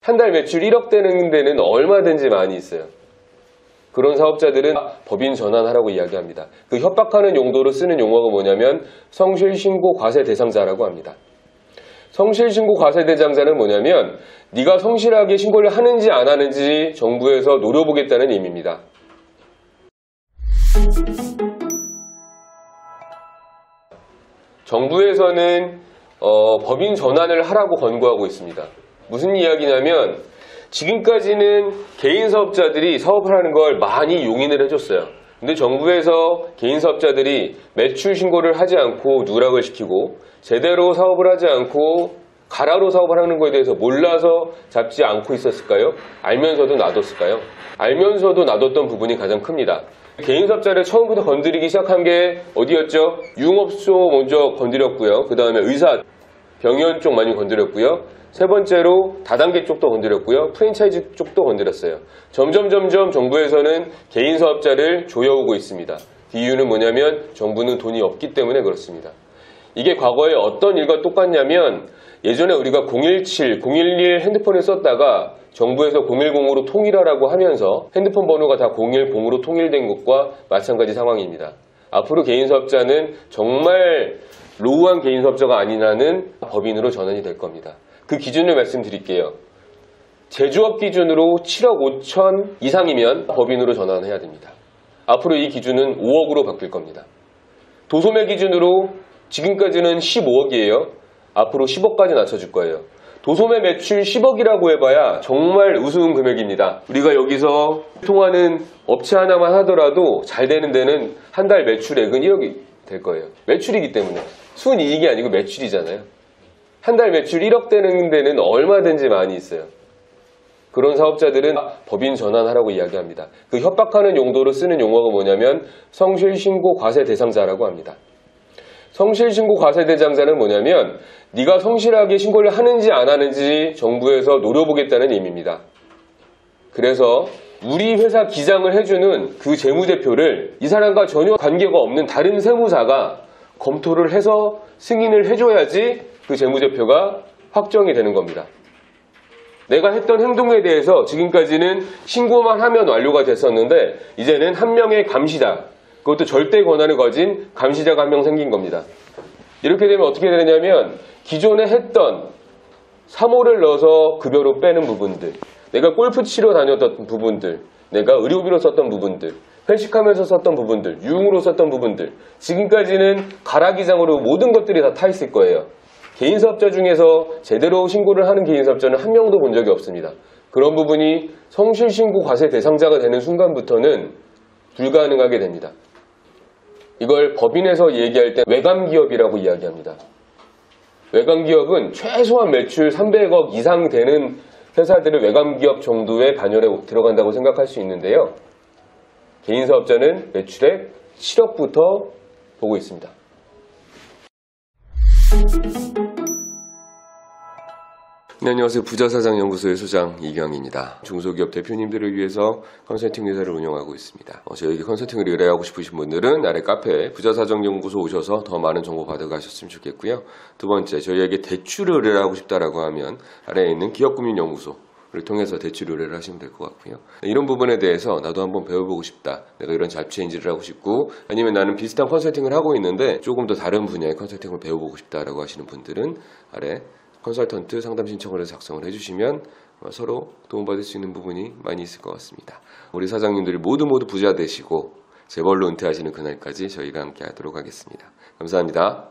한 달 매출 1억 되는 데는 얼마든지 많이 있어요. 그런 사업자들은 법인 전환하라고 이야기합니다. 그 협박하는 용도로 쓰는 용어가 뭐냐면 성실신고 과세 대상자라고 합니다. 성실신고 과세 대상자는 뭐냐면 네가 성실하게 신고를 하는지 안 하는지 정부에서 노려보겠다는 의미입니다. 정부에서는 법인 전환을 하라고 권고하고 있습니다. 무슨 이야기냐면 지금까지는 개인 사업자들이 사업을 하는 걸 많이 용인을 해줬어요. 근데 정부에서 개인 사업자들이 매출 신고를 하지 않고 누락을 시키고 제대로 사업을 하지 않고 가라로 사업을 하는 거에 대해서 몰라서 잡지 않고 있었을까요? 알면서도 놔뒀을까요? 알면서도 놔뒀던 부분이 가장 큽니다. 개인 사업자를 처음부터 건드리기 시작한 게 어디였죠? 유흥업소 먼저 건드렸고요. 그 다음에 의사, 병원 쪽 많이 건드렸고요. 세 번째로 다단계 쪽도 건드렸고요. 프랜차이즈 쪽도 건드렸어요. 점점 정부에서는 개인 사업자를 조여오고 있습니다. 그 이유는 뭐냐면 정부는 돈이 없기 때문에 그렇습니다. 이게 과거에 어떤 일과 똑같냐면 예전에 우리가 017, 011 핸드폰을 썼다가 정부에서 010으로 통일하라고 하면서 핸드폰 번호가 다 010으로 통일된 것과 마찬가지 상황입니다. 앞으로 개인 사업자는 정말 로우한 개인 사업자가 아니라는 법인으로 전환이 될 겁니다. 그 기준을 말씀드릴게요. 제조업 기준으로 7억 5천 이상이면 법인으로 전환해야 됩니다. 앞으로 이 기준은 5억으로 바뀔 겁니다. 도소매 기준으로 지금까지는 15억이에요. 앞으로 10억까지 낮춰줄 거예요. 도소매 매출 10억이라고 해봐야 정말 우스운 금액입니다. 우리가 여기서 통하는 업체 하나만 하더라도 잘 되는 데는 한 달 매출액은 1억이 될 거예요. 매출이기 때문에. 순이익이 아니고 매출이잖아요. 한 달 매출 1억 되는 데는 얼마든지 많이 있어요. 그런 사업자들은 법인 전환하라고 이야기합니다. 그 협박하는 용도로 쓰는 용어가 뭐냐면 성실신고 과세 대상자라고 합니다. 성실신고 과세 대상자는 뭐냐면 네가 성실하게 신고를 하는지 안 하는지 정부에서 노려보겠다는 의미입니다. 그래서 우리 회사 기장을 해주는 그 재무제표를 이 사람과 전혀 관계가 없는 다른 세무사가 검토를 해서 승인을 해줘야지 그 재무제표가 확정이 되는 겁니다. 내가 했던 행동에 대해서 지금까지는 신고만 하면 완료가 됐었는데 이제는 한 명의 감시자, 그것도 절대 권한을 가진 감시자가 한 명 생긴 겁니다. 이렇게 되면 어떻게 되냐면 기존에 했던 3호를 넣어서 급여로 빼는 부분들, 내가 골프 치러 다녔던 부분들, 내가 의료비로 썼던 부분들, 회식하면서 썼던 부분들, 유흥으로 썼던 부분들, 지금까지는 가락기장으로 모든 것들이 다 타 있을 거예요. 개인 사업자 중에서 제대로 신고를 하는 개인 사업자는 한 명도 본 적이 없습니다. 그런 부분이 성실신고 과세 대상자가 되는 순간부터는 불가능하게 됩니다. 이걸 법인에서 얘기할 때 외감기업이라고 이야기합니다. 외감기업은 최소한 매출 300억 이상 되는 회사들은 외감기업 정도의 반열에 들어간다고 생각할 수 있는데요. 개인 사업자는 매출액 7억부터 보고 있습니다. 네, 안녕하세요. 부자사장연구소의 소장 이경입니다. 중소기업 대표님들을 위해서 컨설팅 회사를 운영하고 있습니다. 저에게 컨설팅을 의뢰하고 싶으신 분들은 아래 카페 부자사장연구소 오셔서 더 많은 정보 받아가셨으면 좋겠고요. 두 번째, 저희에게 대출을 의뢰하고 싶다라고 하면 아래에 있는 기업금융연구소를 통해서 대출 의뢰를 하시면 될 것 같고요. 이런 부분에 대해서 나도 한번 배워보고 싶다. 내가 이런 잡체인지를 하고 싶고 아니면 나는 비슷한 컨설팅을 하고 있는데 조금 더 다른 분야의 컨설팅을 배워보고 싶다라고 하시는 분들은 아래 컨설턴트 상담 신청을 해서 작성을 해주시면 서로 도움받을 수 있는 부분이 많이 있을 것 같습니다. 우리 사장님들이 모두 부자 되시고 재벌로 은퇴하시는 그날까지 저희가 함께 하도록 하겠습니다. 감사합니다.